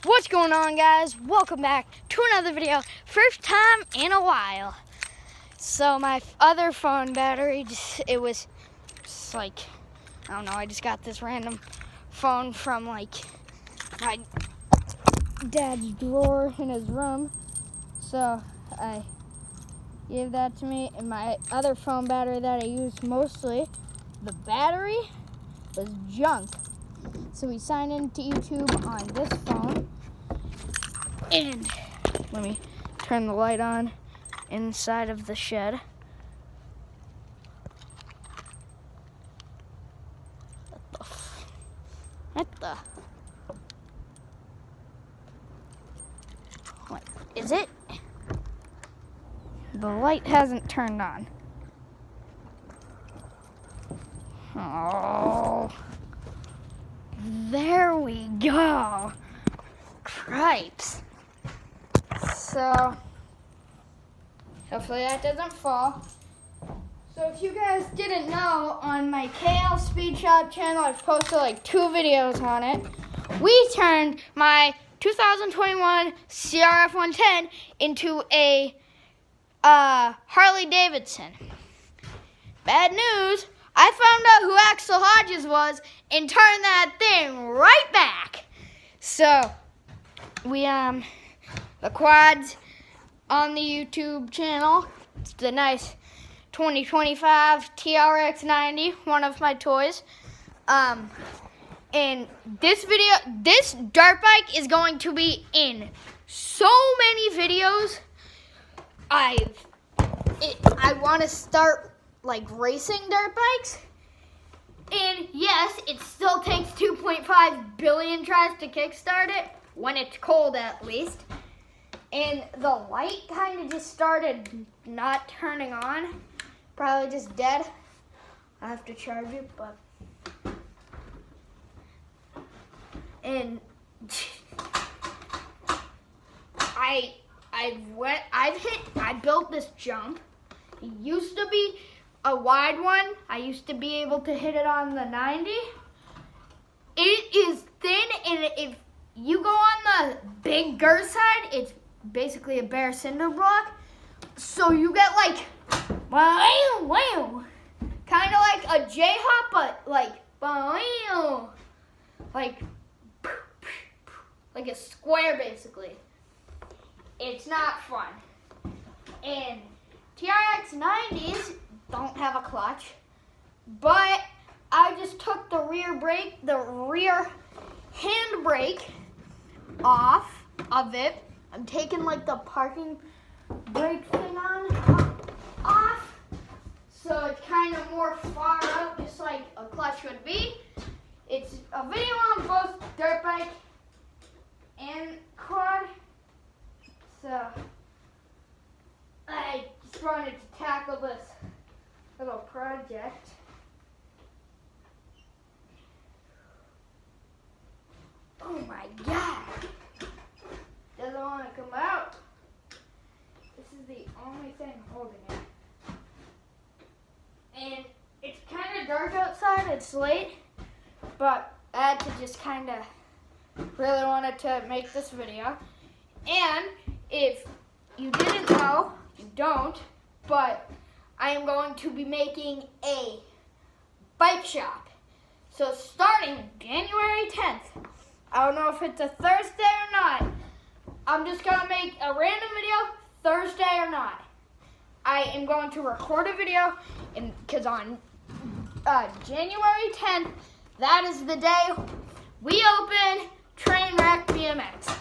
What's going on, guys? Welcome back to another video. First time in a while. So my other phone battery, it was just like, I don't know, I just got this random phone from like my dad's drawer in his room. So I gave that to me, and my other phone battery that I use mostly, the battery was junk. So we signed into YouTube on this phone. And let me turn the light on inside of the shed. What is it? The light hasn't turned on. Oh, there we go. Cripes. So, hopefully that doesn't fall. So if you guys didn't know, on my KL Speed Shop channel, I've posted like 2 videos on it. We turned my 2021 CRF 110 into a Harley Davidson. Bad news, I found out who Axel Hodges was and turned that thing right back. So, we, the quads on the YouTube channel. It's the nice 2025 TRX 90, one of my toys. And this dirt bike is going to be in so many videos. I want to start like racing dirt bikes. And yes, it still takes 2.5 billion tries to kickstart it, when it's cold at least. And the light kind of just started not turning on. Probably just dead. I have to charge it, but... And... I built this jump. It used to be a wide one. I used to be able to hit it on the 90. It is thin, and if you go on the big girth side, it's basically a bare cinder block. So you get like, wow, kind of like a J-hop, but like, like a square basically. It's not fun. And TRX 90s don't have a clutch, but I just took the rear handbrake off of it. I'm taking like the parking brake thing off, so it's kind of more far out, just like a clutch would be. It's a video on both dirt bike and quad, so I just wanted to tackle this little project. Oh my God. Doesn't want to come out. This is the only thing holding it. And it's kind of dark outside. It's late. But I had to just kind of really wanted to make this video. And if you didn't know, you don't, but I am going to be making a bike shop. So starting January 10th, I don't know if it's a Thursday or not. I'm just going to make a random video, Thursday or not. I am going to record a video, because on January 10th, that is the day we open Trainwreck BMX.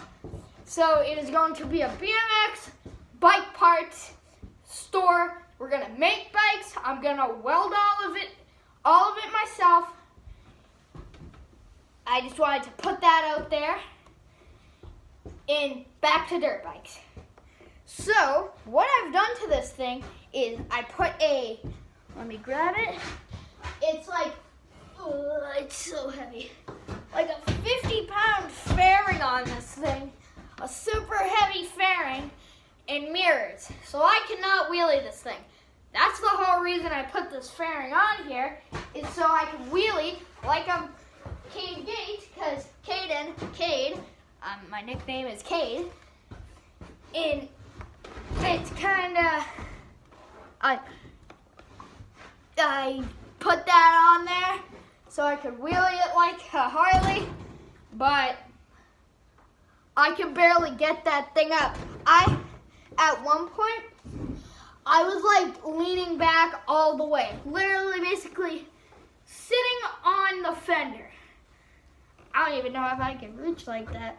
So it is going to be a BMX bike parts store. We're going to make bikes. I'm going to weld all of it myself. I just wanted to put that out there. And back to dirt bikes. So, what I've done to this thing is I put let me grab it. It's like, it's so heavy. Like a 50-pound fairing on this thing. A super heavy fairing and mirrors. So I cannot wheelie this thing. That's the whole reason I put this fairing on here, is so I can wheelie like I'm Cade Gates, because Cade, my nickname is Cade. And it's kind of, I put that on there so I could wheelie it like a Harley, but I can barely get that thing up. At one point, I was like leaning back all the way, literally basically sitting on the fender. I don't even know if I can reach like that.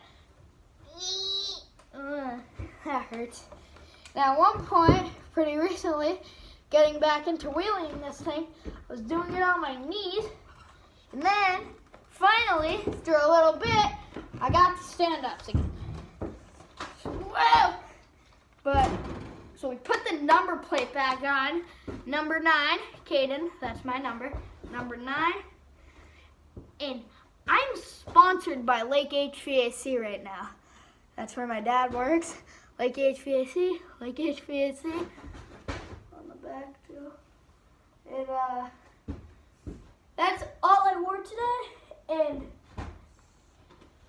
That hurts. Now at one point, pretty recently, getting back into wheeling this thing, I was doing it on my knees, and then finally, through a little bit, I got the stand-ups again. Whoa! But, so we put the number plate back on, number 9, Caden, that's my number, number 9, and I'm sponsored by Lake HVAC right now. That's where my dad works. Lake HVAC, Lake HVAC. On the back too. And that's all I wore today. And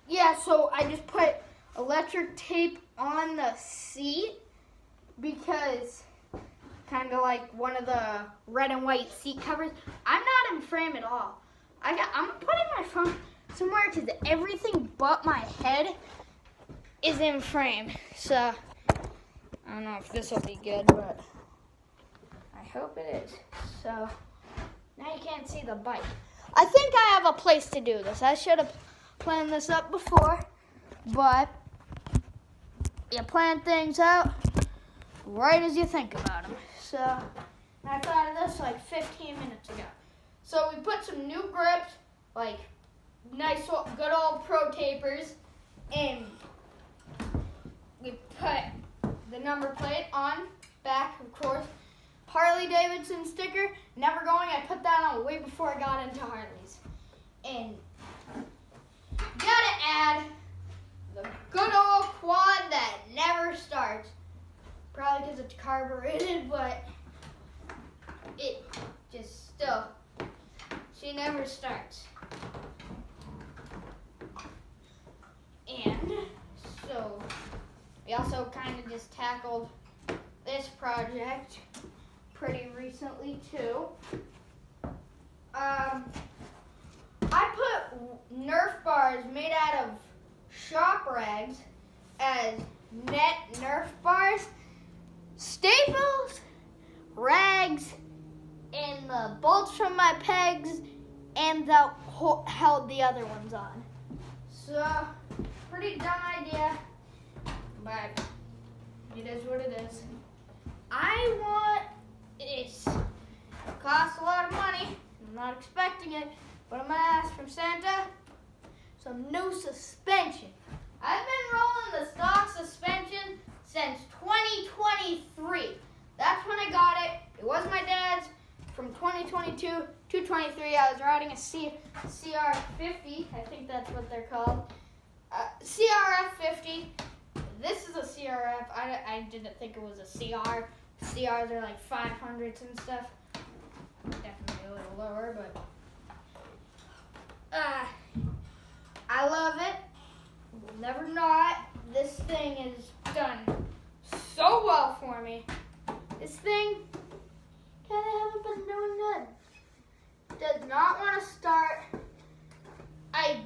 yeah, so I just put electric tape on the seat because kind of like one of the red and white seat covers. I'm not in frame at all. I'm putting my phone somewhere because everything but my head is in frame. So I don't know if this will be good, but I hope it is. So now you can't see the bike. I think I have a place to do this. I should have planned this up before, but you plan things out right as you think about them. So I thought of this like 15 minutes ago. So we put some new grips, like nice good old Pro Tapers, and we put the number plate on back, of course. Harley Davidson sticker, never going. I put that on way before I got into Harleys. And gotta add the good old quad that never starts. Probably because it's carbureted, but it just still, she never starts. And so we also kind of just tackled this project pretty recently too. I put Nerf bars made out of shop rags as net Nerf bars, staples, rags, and the bolts from my pegs, and that held the other ones on. So, pretty dumb idea, but it is what it is. It costs a lot of money. I'm not expecting it, but I'm gonna ask from Santa some new suspension. I've been rolling the stock suspension since 2023. That's when I got it. It was my dad's from 2022 to 23. I was riding a CR50. I think that's what they're called. CRF 50. This is a CRF. I didn't think it was a CR. CRs are like 500s and stuff. Definitely a little lower, but I love it. Will never not. This thing is done so well for me. This thing kind of haven't been doing good. Does not want to start. I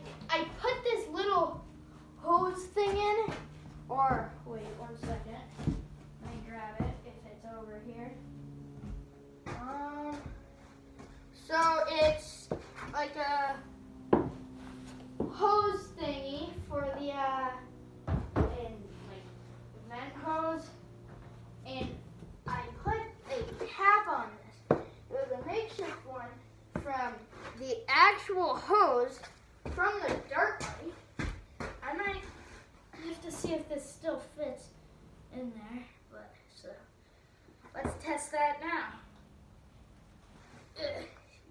put this little hose thing in, or wait 1 second. Let me grab it if it's over here. So it's like a hose thingy for the vent hose, and I put a cap on this. It was a makeshift one from the actual hose from the dirt bike. I might have to see if this still fits in there, but so let's test that now.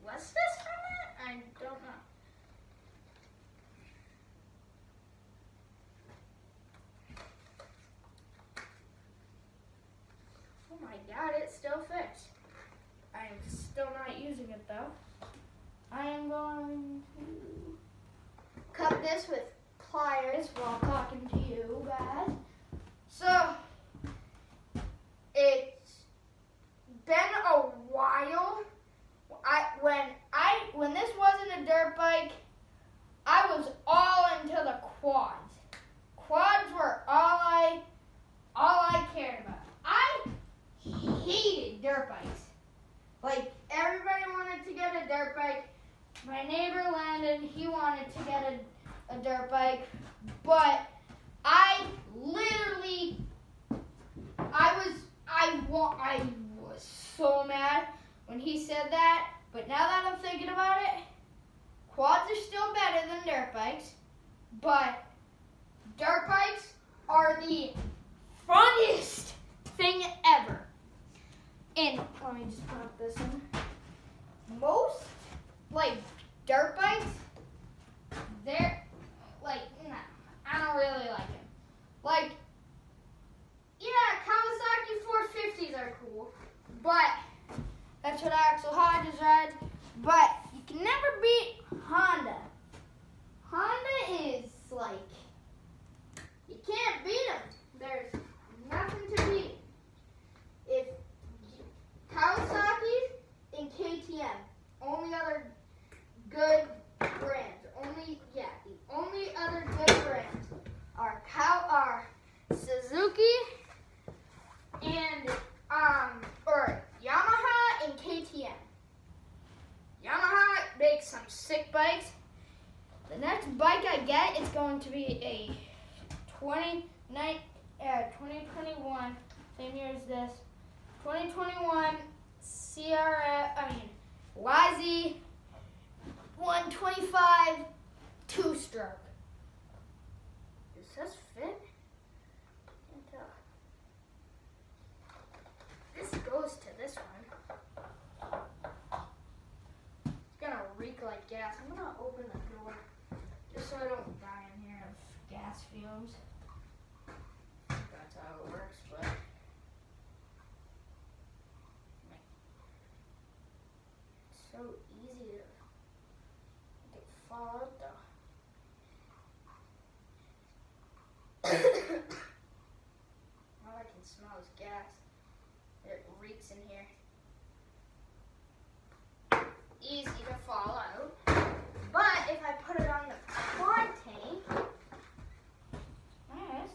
What's this from it? I don't know. Oh my God, it still fits. I am still not using it though. I am going to cut this with pliers while talking to you guys. So, it's been a while. When this wasn't a dirt bike, I was all into the quads. Quads were all I cared about. I hated dirt bikes. Like, everybody wanted to get a dirt bike. My neighbor Landon, he wanted to get a dirt bike, but I was so mad when he said that. But now that I'm thinking about it, quads are still better than dirt bikes, but dirt bikes are the funniest thing ever. And let me just put this in. Most, like, dirt bikes, they're, like, nah, I don't really like them. Like, yeah, Kawasaki 450s are cool, but that's what Axel Hodges rides. But you can never beat Honda. Honda is like, you can't beat them. There's nothing to beat. If Kawasaki and KTM, only other good brands. The only other good brands are Suzuki and or Yamaha and KTM. Yamaha makes some sick bikes. The next bike I get is going to be a 2021, same year as this, 2021 YZ 125 two-stroke. Does this fit? Can't tell. This goes to this one. It's gonna reek like gas. I'm gonna open the door just so I don't die in here of gas fumes. That's how it works, but it's so easy to fall out though. All I can smell is gas. It reeks in here. Easy to fall out. But if I put it on the quad tank, yes.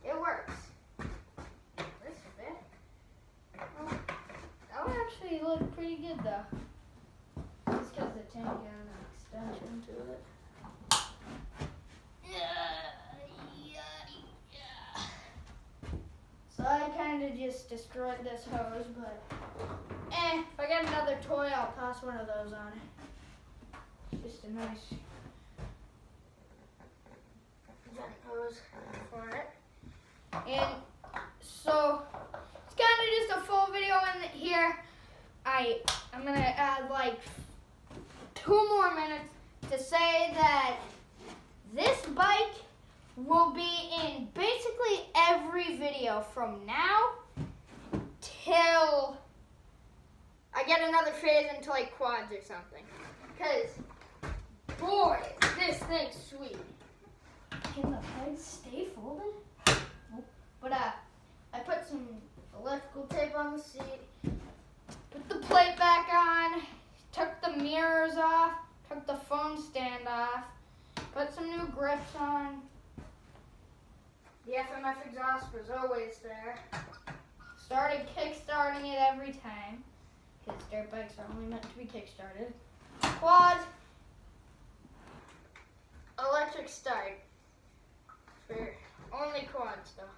It works. This bit. Well, that would actually look pretty good though. Just because the tank has an extension to it. So I kind of just destroyed this hose, but if I get another toy, I'll toss one of those on it. Just a nice vent hose for it. And so it's kind of just a full video in here. I'm gonna add like 2 more minutes to say that this bike will be in basically every video from now till I get another phase into like quads or something. Because, boy, this thing's sweet. Can the pegs stay folded? But I put some electrical tape on the seat, put the plate back on, took the mirrors off, took the phone stand off, put some new grips on. The FMF exhaust was always there. Started kick-starting it every time, because dirt bikes are only meant to be kick-started. Quad, electric start, for only quads though.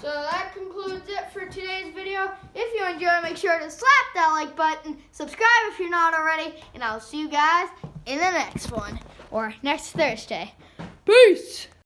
So that concludes it for today's video. If you enjoyed, make sure to slap that like button, subscribe if you're not already, and I'll see you guys in the next one, or next Thursday. Peace!